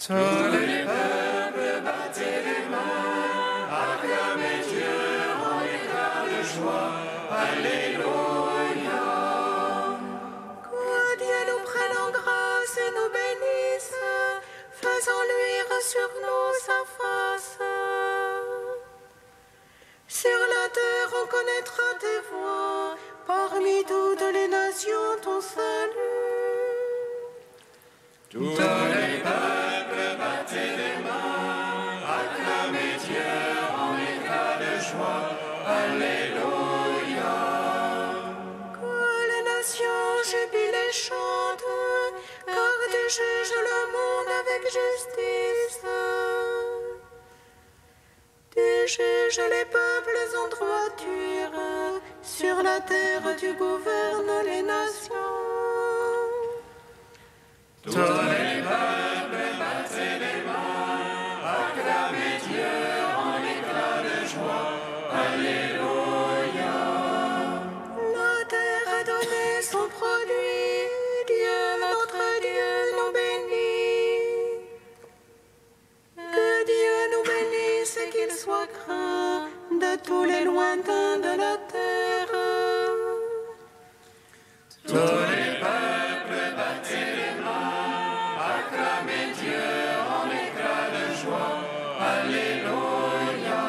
Tous les peuples battaient les mains, acclamaient Dieu en éclats de joie. Alléluia. Que Dieu nous prenne en grâce et nous bénisse, faisant luire sur nous sa face. Sur la terre on connaîtra tes voies, parmi toutes les nations ton salut. Tous les peuples battaient les mains, acclamaient Dieu en éclats de joie. Alléluia. Que les nations jubilent et chantent, car tu juges le monde avec justice. Tu juges les peuples en droiture, sur la terre tu gouvernes les nations. Tous les peuples battaient les mains, acclamaient Dieu en éclats de joie. Alléluia. La terre a donné son produit, Dieu, notre Dieu, nous bénit. Que Dieu nous bénisse et qu'il soit craint de tous les lointains de la terre. Tous les peuples battaient les mains, acclamaient Dieu en éclats de joie. Alléluia.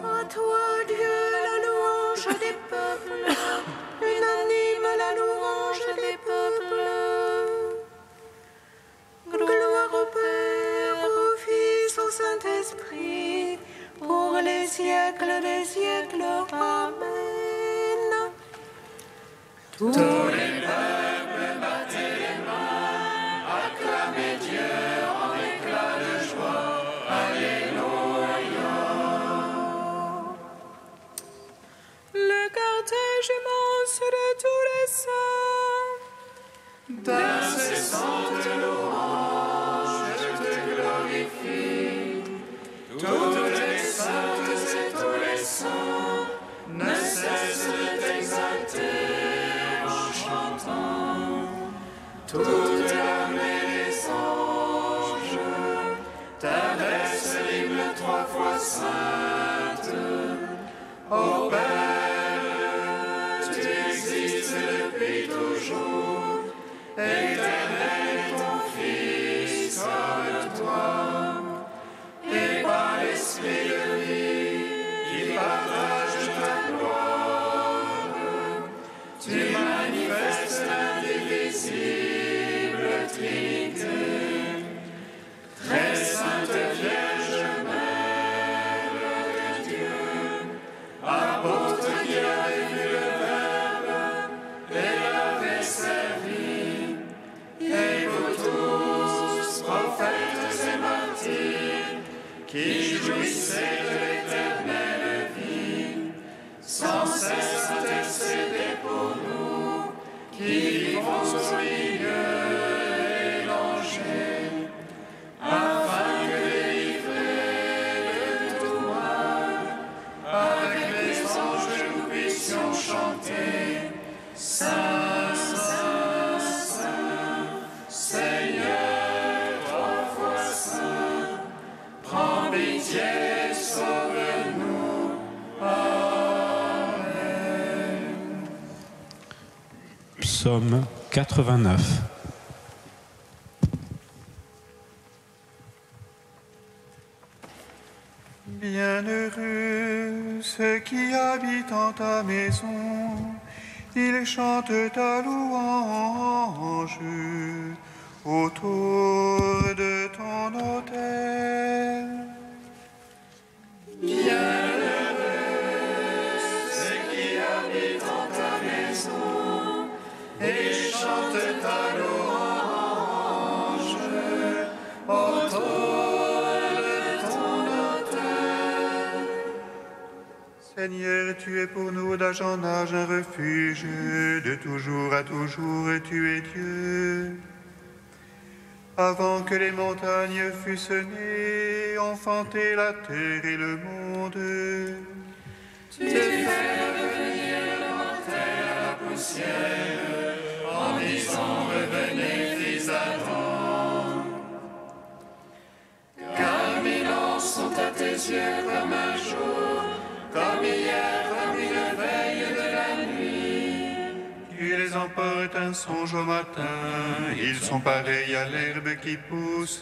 À toi, Dieu, la louange des peuples, unanime la louange des peuples. Gloire au Père, au Fils, au Saint-Esprit, pour les siècles des siècles. Amen. Tous les peuples battaient les mains, acclamaient Dieu en éclats de joie. Alléluia. Le cortège immense de tous les saints, D'incessantes louanges, je te glorifie. Toutes les saintes et tous les saints ne cessent de t'exalter en chantant. Toute l'armée des anges t'adresse l'hymne 3 fois sainte. Ô Père, tu existes depuis toujours, éternel est ton Fils comme toi, et par l'Esprit de vie qui partage ta gloire, tu manifestes l'indivisible Trinité. Très sainte Vierge Mère de Dieu, apôtre qui avait vu le Verbe et l'avait servi, et vous tous, prophètes et martyrs, qui jouissez de l'éternelle vie, sans cesse intercédez pour nous, qui vivons au milieu des dangers, afin que délivrés de tout mal, avec les anges nous puissions chanter Saint, Saint, Saint, Seigneur, 3 fois Saint, prends pitié, sauve-nous. Amen. Psaume 89. Bienheureux ceux qui habitent en ta maison, ils chantent ta louange autour de ton autel. Bienheureux ceux qui habitent en ta maison et chantent ta louange autour de ton autel. Seigneur, tu es pour nous d'âge en âge un refuge, de toujours à toujours tu es Dieu. Avant que les montagnes fussent nées, enfanté la terre et le monde, Tu fais revenir le mortel à la poussière en disant revenez fils d'Adam. yeux comme un jour, comme hier, comme une veille de la nuit. Tu les emportes un songe au matin, ils sont pareils à l'herbe qui pousse.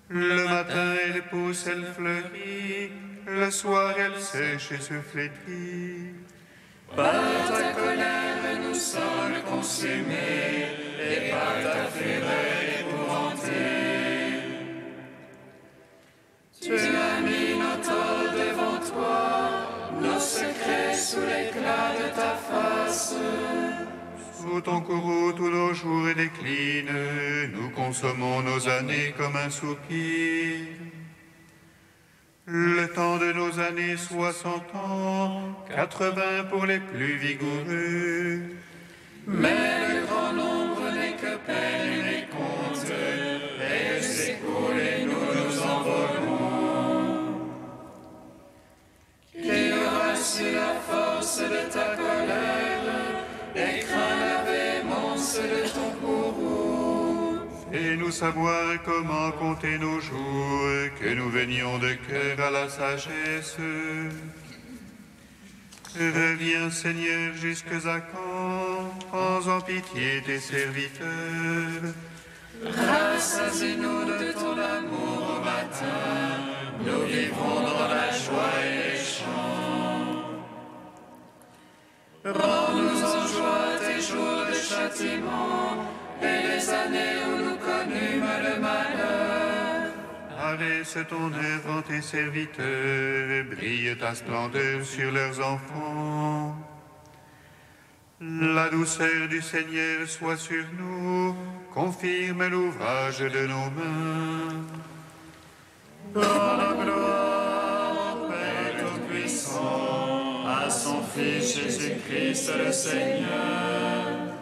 Le matin, elle pousse, elle fleurit, le soir, elle sèche et se flétrit. Par ta colère, nous sommes consumés, et par ta fureur épouvantée. Tu as mis nos torts devant toi, nos secrets sous l'éclat de ta face. Sous ton courroux, tous nos jours déclinent, nous consommons nos années comme un soupir. Le temps de nos années 60 ans, 80 pour les plus vigoureux. Mais le grand nombre n'est que peine et compte, et eux s'écoulent et nous nous envolons. Qui aura su la force de ta colère, et craint la véhémence de ton courroux. Fais-nous savoir comment compter nos jours, que nous venions de cœur à la sagesse. Reviens, Seigneur, jusque à quand? Prends en pitié tes serviteurs. Rassasie-nous de ton amour au matin, nous vivrons dans la joie et les chants. Rends-nous en joie tes jours de châtiment, et les années où nous connûmes le malheur. Adresse ton œuvre en tes serviteurs, brille ta splendeur sur leurs enfants. La douceur du Seigneur soit sur nous, confirme l'ouvrage de nos mains. Dans la gloire, Père Tout-Puissant, à son Fils Jésus-Christ le Seigneur,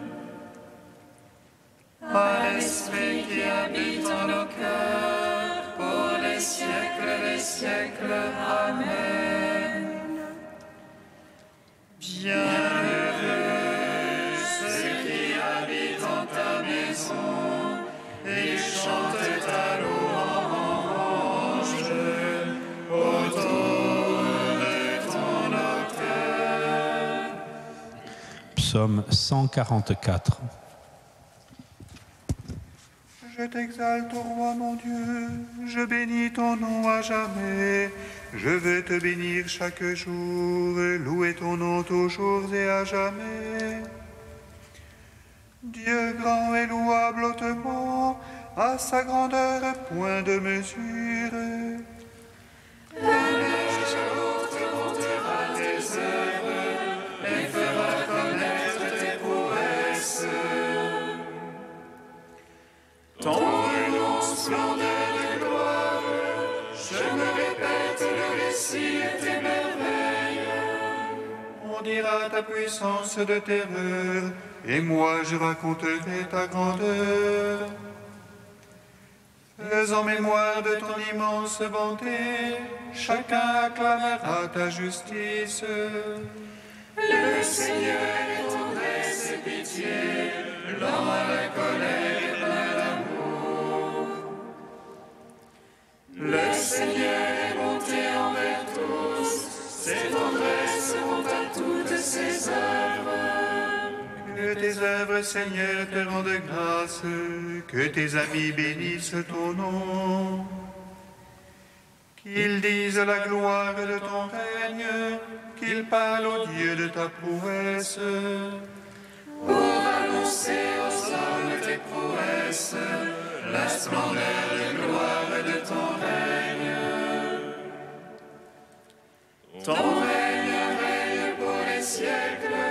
à l'Esprit qui habite en nos cœurs, pour les siècles des siècles. Amen. Bienheureux ceux qui habitent en ta maison, et chantent ta louange autour de ton autel. Psaume 144. Je t'exalte, ô roi mon Dieu, je bénis ton nom à jamais. Je veux te bénir chaque jour, louer ton nom toujours et à jamais. Dieu grand et louable hautement, à sa grandeur point de mesure. Le jour te montera tes œuvres et fera connaître tes prouesses. Ton nom splendeur de gloire, je me répète le récit de tes merveilles. On dira ta puissance de terreur, et moi je raconterai ta grandeur. Faisant mémoire de ton immense bonté, chacun acclamera ta justice. Le Seigneur est tendresse et pitié, lent à la colère et plein d'amour. Le Seigneur est bonté envers tous, ses tendresses vont à toutes ses œuvres. Que tes œuvres, Seigneur, te rendent grâce, que tes amis bénissent ton nom. Qu'ils disent la gloire de ton règne, qu'ils parlent au Dieu de ta prouesse. Pour annoncer aux hommes tes prouesses, la splendeur de gloire de ton règne. Ton règne règne pour les siècles,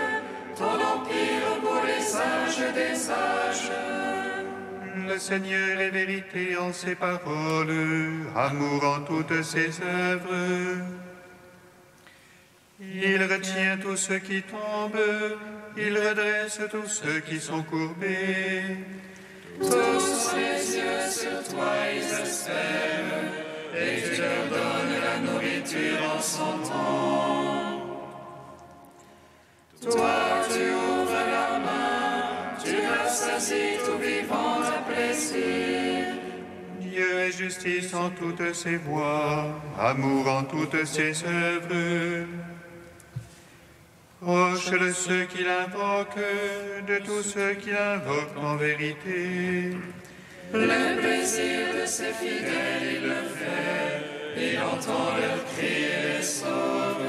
ton empire pour les âges des âges. Le Seigneur est vérité en ses paroles, amour en toutes ses œuvres. Il retient tous ceux qui tombent, il redresse tous ceux qui sont courbés. Tous les yeux sur toi ils espèrent, et tu leur donnes la nourriture en son temps. Toi tu ouvres la main, tu rassasies tout vivant à plaisir. Dieu est justice en toutes ses voies, amour en toutes ses œuvres. Proche de ceux qui l'invoquent, de tous ceux qui l'invoquent en vérité. Le plaisir de ses fidèles, il le fait, il entend leurs cris et les sauve.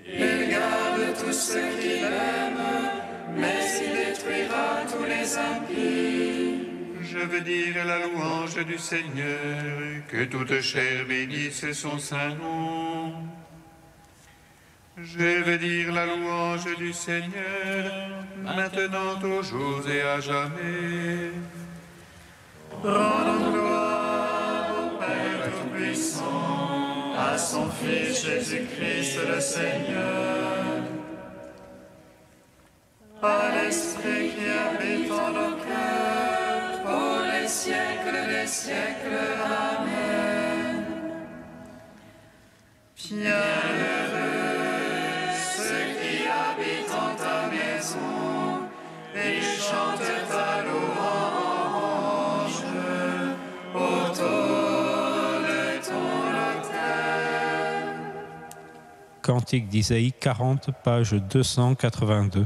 Il garde tous ceux qui l'aiment, mais il détruira tous les impies. Je veux dire la louange du Seigneur, que toute chair bénisse son saint nom. Je veux dire la louange du Seigneur, maintenant, toujours et à jamais. Rendons gloire au Père Tout-Puissant, à son Fils Jésus-Christ le Seigneur, à l'Esprit qui habite en nos cœurs, pour les siècles des siècles. Amen. Bienheureux ceux qui habitent en ta maison et chantent ta louange autour de ton autel. Cantique d'Isaïe 40, page 282.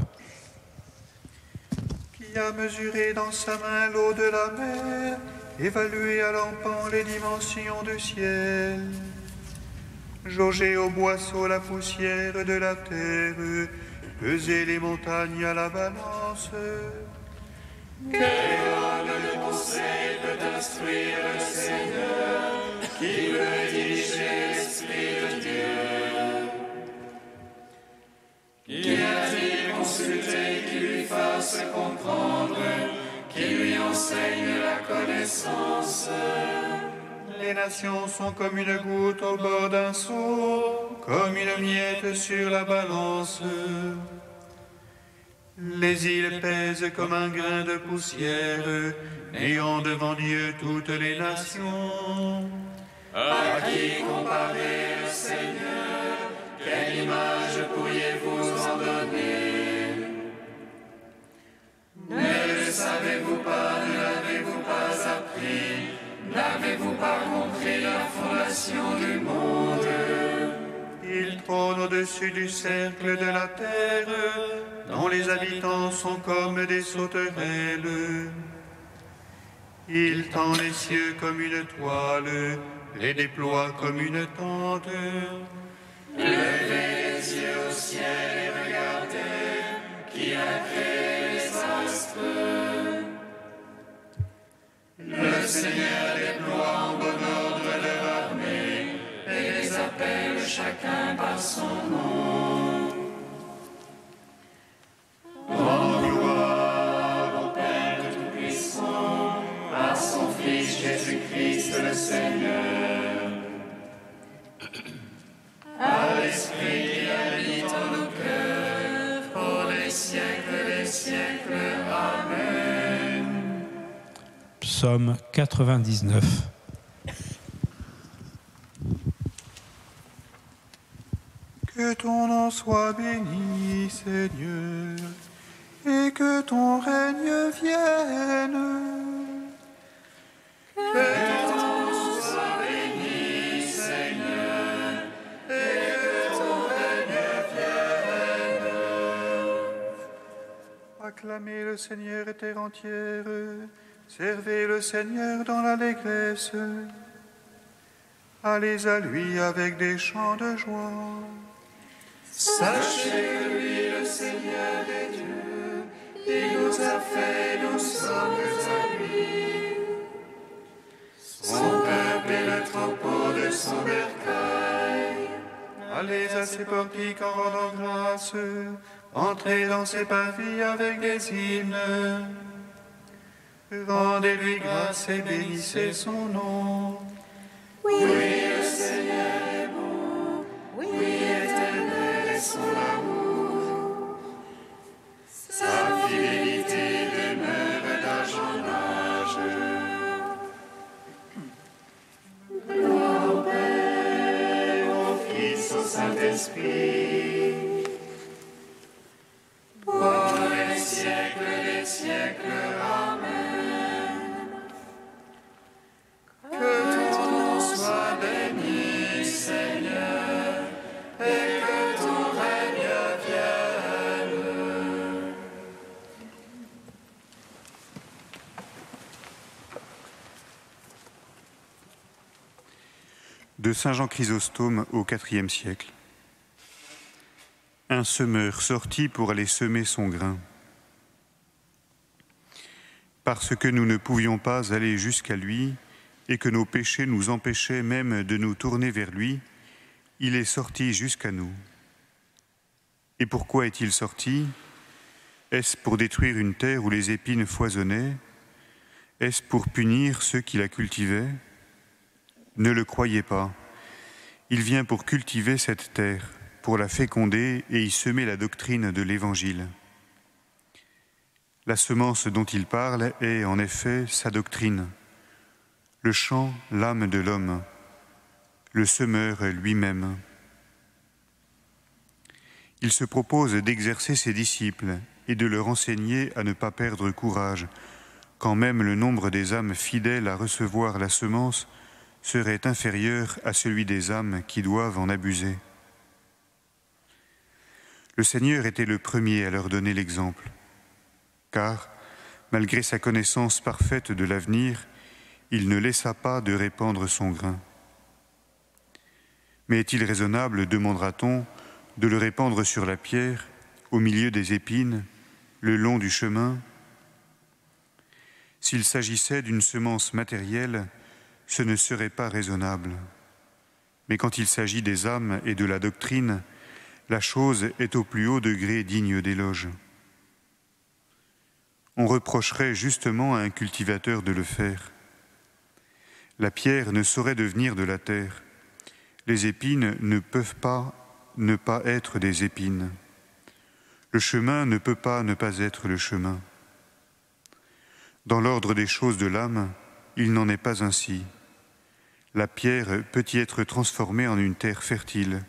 Qui a mesuré dans sa main l'eau de la mer, évalué à l'empan les dimensions du ciel, jaugé au boisseau la poussière de la terre, peser les montagnes à la balance. Quel homme le conseil peut instruire le Seigneur, qui veut diriger l'Esprit de Dieu? Qui a-t-il consulté qui lui fasse comprendre, qui lui enseigne la connaissance? Les nations sont comme une goutte au bord d'un seau, comme une miette sur la balance. Les îles pèsent comme un grain de poussière, ayant devant Dieu toutes les nations. À qui comparer le Seigneur? Quelle image pourriez-vous en donner? Ne le savez-vous pas, ne l'avez-vous pas appris? N'avez-vous pas compris la fondation du monde? Il trône au-dessus du cercle de la terre, dont les habitants sont comme des sauterelles. Il tend les cieux comme une toile, les déploie comme une tente. Levez les yeux au ciel et regardez qui a créé les astres. Le Seigneur déploie en bon ordre leur armée et les appelle chacun par son nom. Rendons gloire au Père Tout-Puissant, à son Fils Jésus-Christ le Seigneur, à l'Esprit qui habite en nos cœurs, pour les siècles des siècles. Amen. Psaume 99. Que ton nom soit béni, Seigneur, et que ton règne vienne. Que ton nom soit béni, Seigneur, et que ton règne vienne. Acclamez le Seigneur terre entière, servez le Seigneur dans l'allégresse. Allez à lui avec des chants de joie. Sachez que lui, le Seigneur est Dieu, il nous a fait, nous sommes à lui. Son peuple est le troupeau de son bercail. Allez à ses portiques en rendant grâce, entrez dans ses parvis avec des hymnes. Rendez-lui grâce et bénissez son nom. Oui, le Seigneur est bon, oui, éternel est son amour. Sa fidélité demeure d'âge en âge. Gloire au Père, au Fils, au Saint-Esprit, pour les siècles des siècles. Amen. de saint Jean Chrysostome au IVe siècle. Un semeur sortit pour aller semer son grain. Parce que nous ne pouvions pas aller jusqu'à lui et que nos péchés nous empêchaient même de nous tourner vers lui, il est sorti jusqu'à nous. Et pourquoi est-il sorti? Est-ce pour détruire une terre où les épines foisonnaient? Est-ce pour punir ceux qui la cultivaient? Ne le croyez pas. Il vient pour cultiver cette terre, pour la féconder et y semer la doctrine de l'Évangile. La semence dont il parle est en effet sa doctrine. Le champ, l'âme de l'homme. Le semeur lui-même. Il se propose d'exercer ses disciples et de leur enseigner à ne pas perdre courage, quand même le nombre des âmes fidèles à recevoir la semence serait inférieur à celui des âmes qui doivent en abuser. Le Seigneur était le premier à leur donner l'exemple, car, malgré sa connaissance parfaite de l'avenir, il ne laissa pas de répandre son grain. Mais est-il raisonnable, demandera-t-on, de le répandre sur la pierre, au milieu des épines, le long du chemin? S'il s'agissait d'une semence matérielle, ce ne serait pas raisonnable. Mais quand il s'agit des âmes et de la doctrine, la chose est au plus haut degré digne d'éloge. On reprocherait justement à un cultivateur de le faire. La pierre ne saurait devenir de la terre. Les épines ne peuvent pas ne pas être des épines. Le chemin ne peut pas ne pas être le chemin. Dans l'ordre des choses de l'âme, il n'en est pas ainsi. La pierre peut y être transformée en une terre fertile.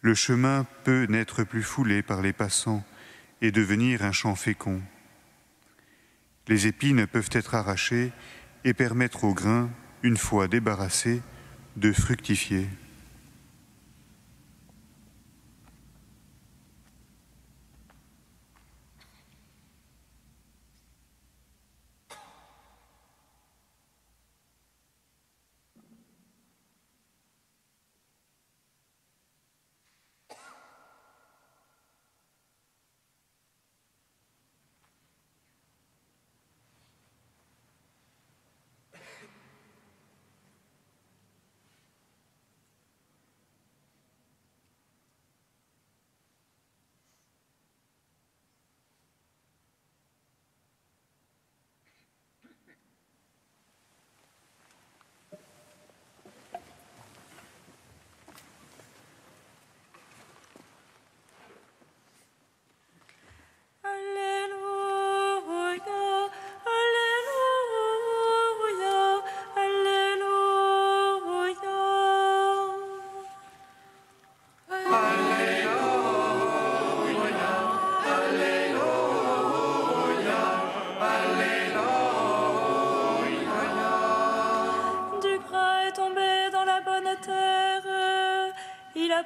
Le chemin peut n'être plus foulé par les passants et devenir un champ fécond. Les épines peuvent être arrachées et permettre au grain, une fois débarrassé, de fructifier.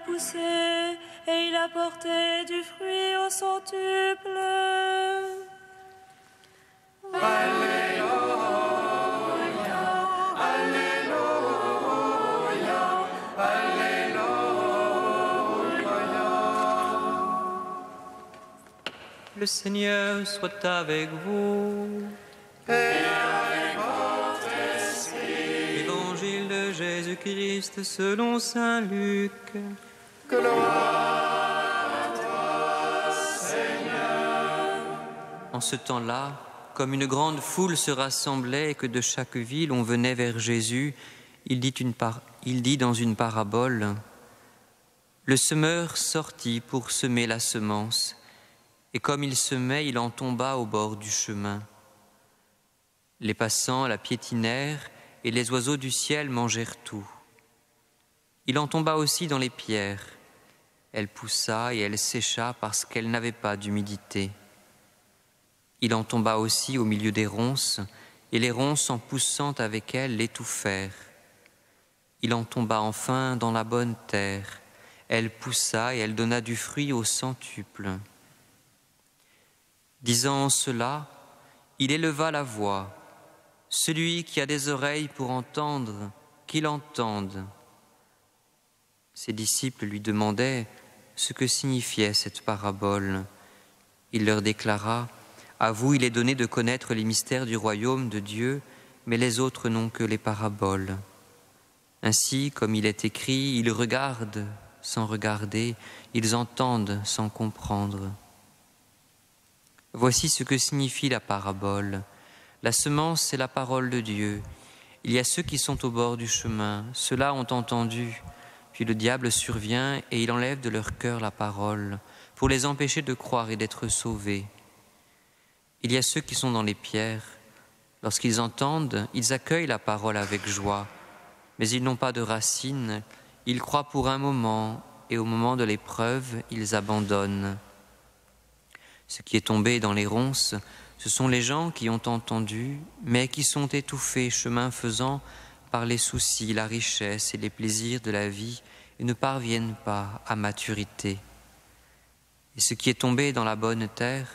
poussé et il a porté du fruit au centuple. Alléluia, Alléluia, Alléluia. Le Seigneur soit avec vous. Et avec votre esprit. Évangile de Jésus-Christ selon saint Luc. Gloire à toi, Seigneur. En ce temps-là, comme une grande foule se rassemblait et que de chaque ville on venait vers Jésus, il dit dans une parabole: Le semeur sortit pour semer la semence, et comme il semait, il en tomba au bord du chemin. Les passants la piétinèrent, et les oiseaux du ciel mangèrent tout. Il en tomba aussi dans les pierres. Elle poussa et elle sécha parce qu'elle n'avait pas d'humidité. Il en tomba aussi au milieu des ronces, et les ronces, en poussant avec elle, l'étouffèrent. Il en tomba enfin dans la bonne terre. Elle poussa et elle donna du fruit au centuple. Disant cela, il éleva la voix. Celui qui a des oreilles pour entendre, qu'il entende. Ses disciples lui demandaient ce que signifiait cette parabole. Il leur déclara : « À vous, il est donné de connaître les mystères du royaume de Dieu, mais les autres n'ont que les paraboles. Ainsi, comme il est écrit, ils regardent sans regarder, ils entendent sans comprendre. » Voici ce que signifie la parabole. La semence, c'est la parole de Dieu. Il y a ceux qui sont au bord du chemin. Ceux-là ont entendu. Puis le diable survient et il enlève de leur cœur la parole pour les empêcher de croire et d'être sauvés. Il y a ceux qui sont dans les pierres. Lorsqu'ils entendent, ils accueillent la parole avec joie. Mais ils n'ont pas de racines. Ils croient pour un moment et au moment de l'épreuve, ils abandonnent. Ce qui est tombé dans les ronces, ce sont les gens qui ont entendu, mais qui sont étouffés, chemin faisant, par les soucis, la richesse et les plaisirs de la vie et ne parviennent pas à maturité. Et ce qui est tombé dans la bonne terre,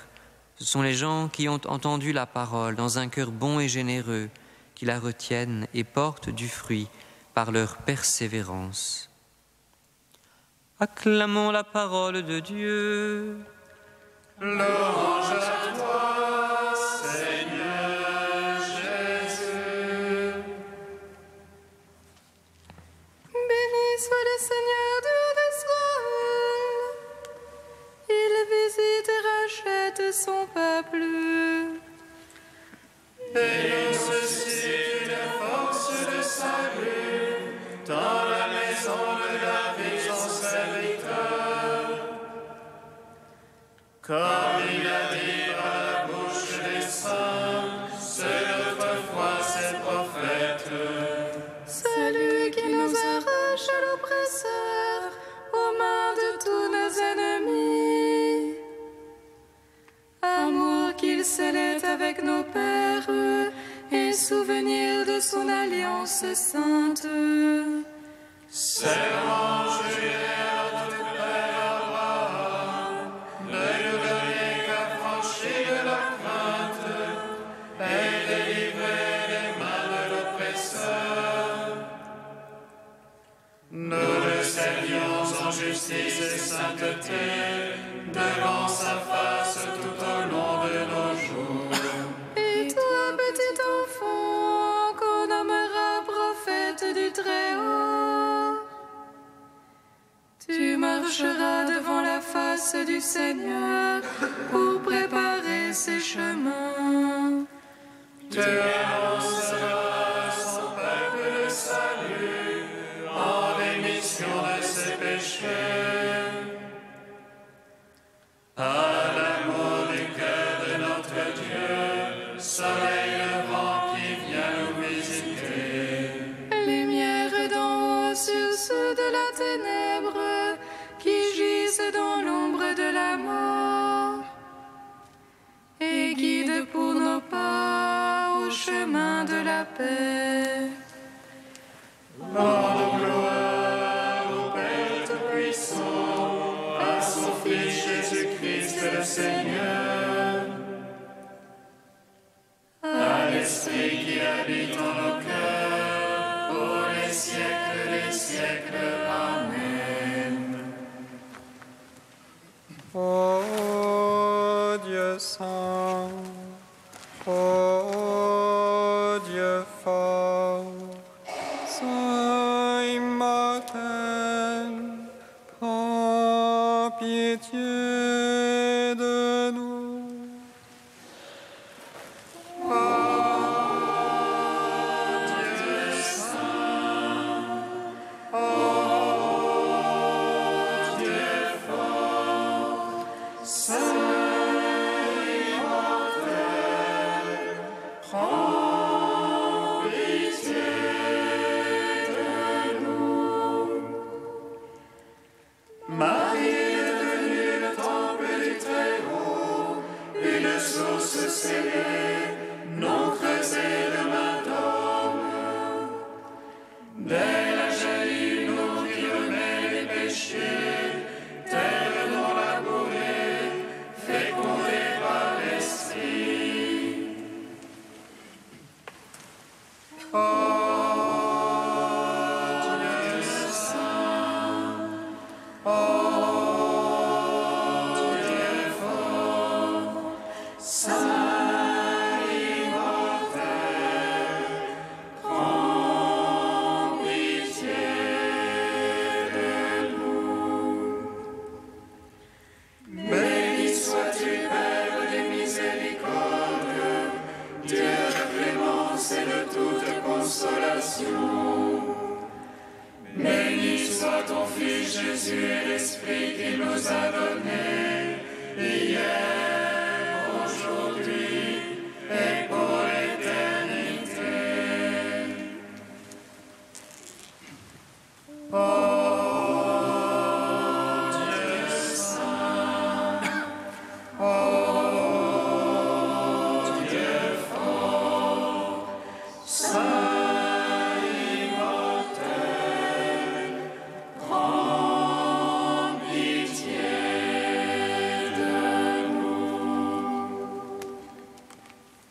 ce sont les gens qui ont entendu la parole dans un cœur bon et généreux, qui la retiennent et portent du fruit par leur persévérance. Acclamons la parole de Dieu. Louange à toi, Seigneur Jésus. Béni soit le Seigneur Dieu d'Israël. Il visite et rachète son peuple. Et nous suscite une force de salut dans la maison de David, son serviteur. Comme il a dit par la bouche des saints, ceux d'autrefois ses prophètes. Celui qui nous arrache à l'oppresseur, aux mains de tous nos ennemis. Amour qu'il scellait avec nos pères, et souvenir de son alliance sainte. Serment juré à notre Père Abraham, ne nous donner qu'affranchis de la crainte et délivrer des mains de l'oppresseur. Nous le servions en justice et sainteté devant sa face tout au long de nos jours. Et toi, petit enfant, qu'on nommera prophète du Très-Haut, tu marcheras devant la face du Seigneur pour préparer ses chemins. Tu annonceras à son peuple le salut en rémission de ses péchés. À l'amour du cœur de notre Dieu, soleil levant qui vient nous visiter. Lumière d'en haut sur ceux de la ténèbre qui gisent dans l'ombre de la mort, et guide pour nos pas au chemin de la paix. Rendons gloire au Père Tout-Puissant, à son Fils Jésus-Christ le Seigneur, à l'Esprit qui habite en nos cœurs, pour les siècles des siècles. Amen. Ô Dieu saint, ô Dieu fort, saint immortel, prends pitié de nous. Prends espérance et de toute consolation. Béni soit ton Fils Jésus et l'Esprit qu'il nous a donné, hier, aujourd'hui et pour l'éternité.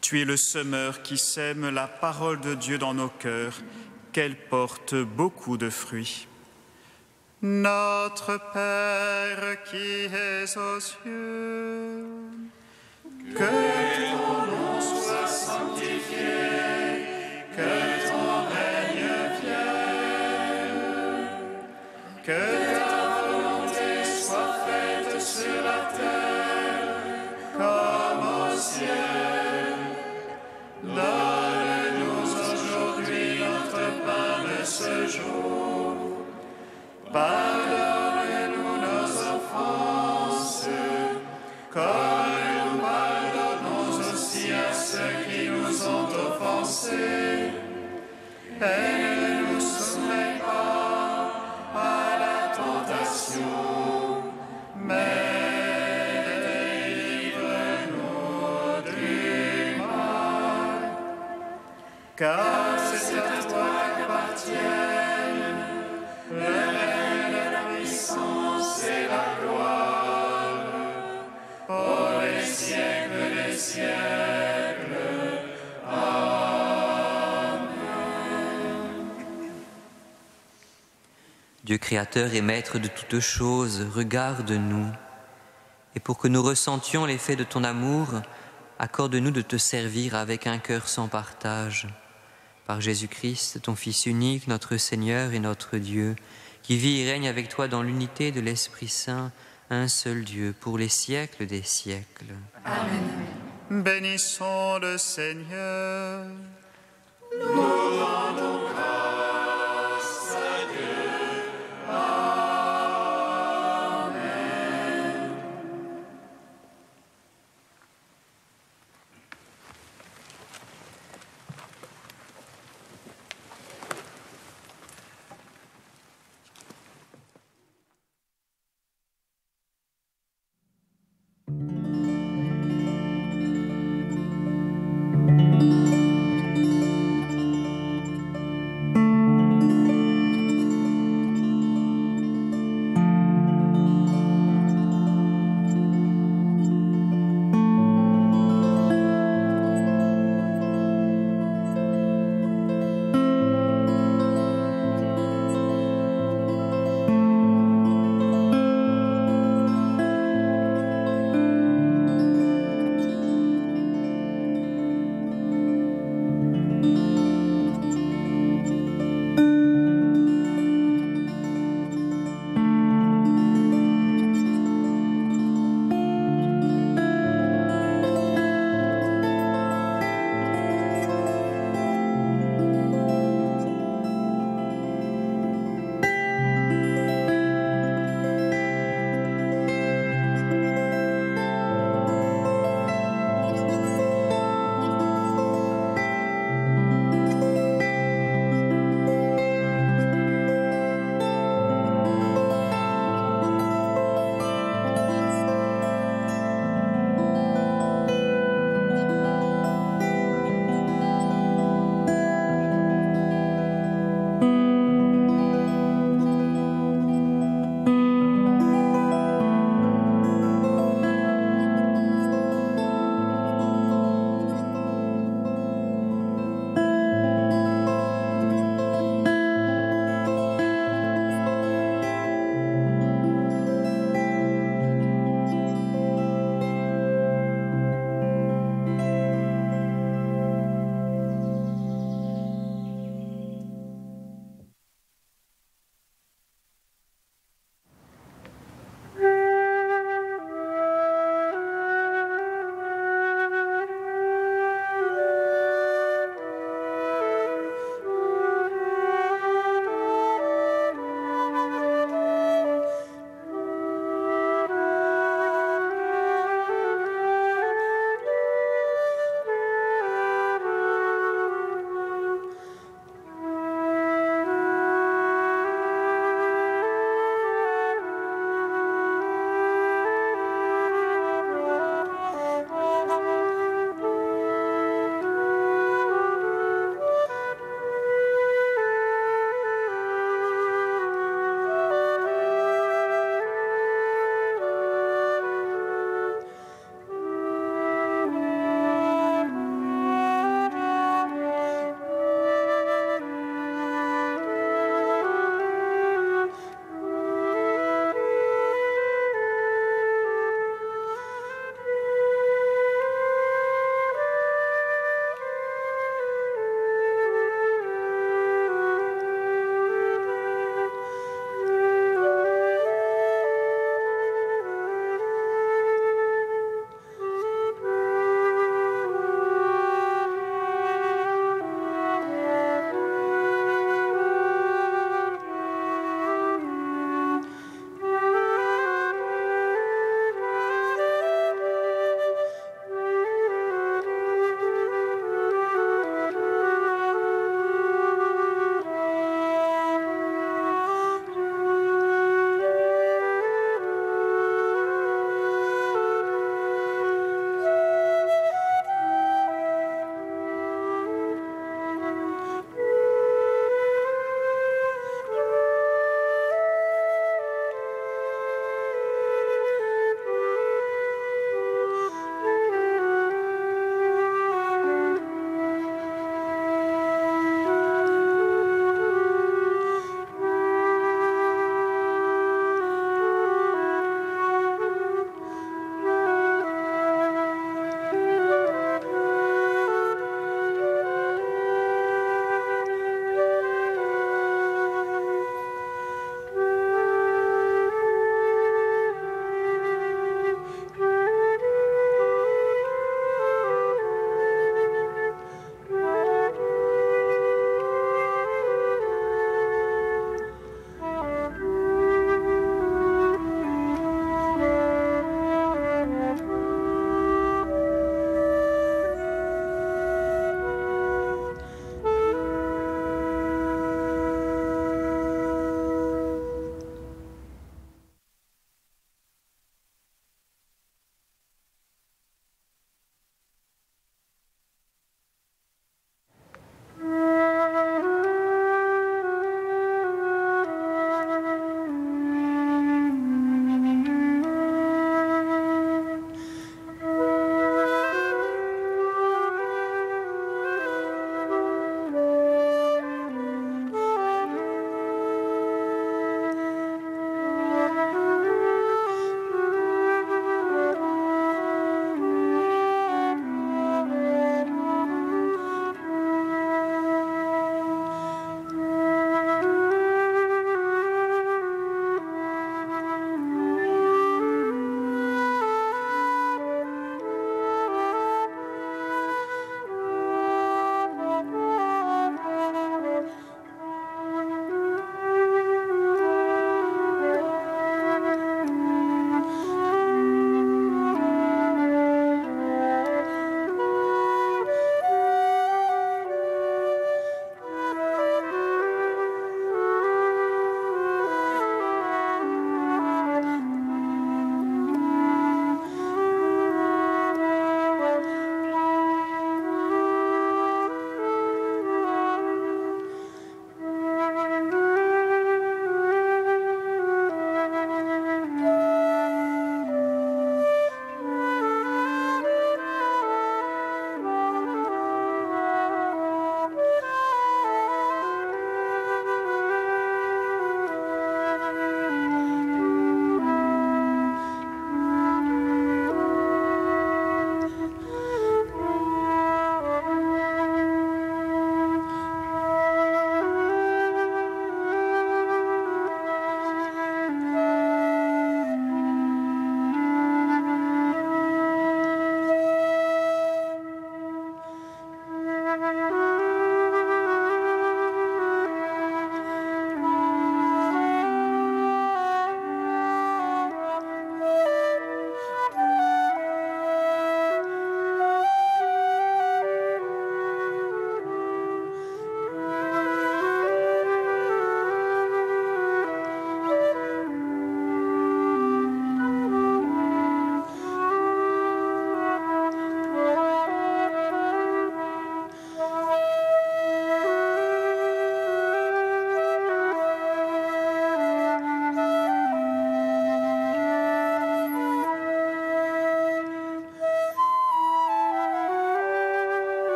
Tu es le semeur qui sème la parole de Dieu dans nos cœurs, qu'elle porte beaucoup de fruits. Notre Père qui es aux cieux, Que ton nom soit sanctifié, que ton règne vienne, que ta volonté soit faite sur la terre comme au ciel. Donne-nous aujourd'hui notre pain de ce jour. Pardonne-nous nos offenses, comme nous pardonnons aussi à ceux qui nous ont offensés. Et ne nous soumets pas à la tentation, mais car c'est à toi qu'appartiennent le règne, la puissance et la gloire pour les siècles des siècles. Amen. Dieu créateur et maître de toutes choses, regarde-nous, et pour que nous ressentions l'effet de ton amour, accorde-nous de te servir avec un cœur sans partage. Par Jésus-Christ, ton Fils unique, notre Seigneur et notre Dieu, qui vit et règne avec toi dans l'unité de l'Esprit Saint, un seul Dieu, pour les siècles des siècles. bénissons le Seigneur. Nous rendons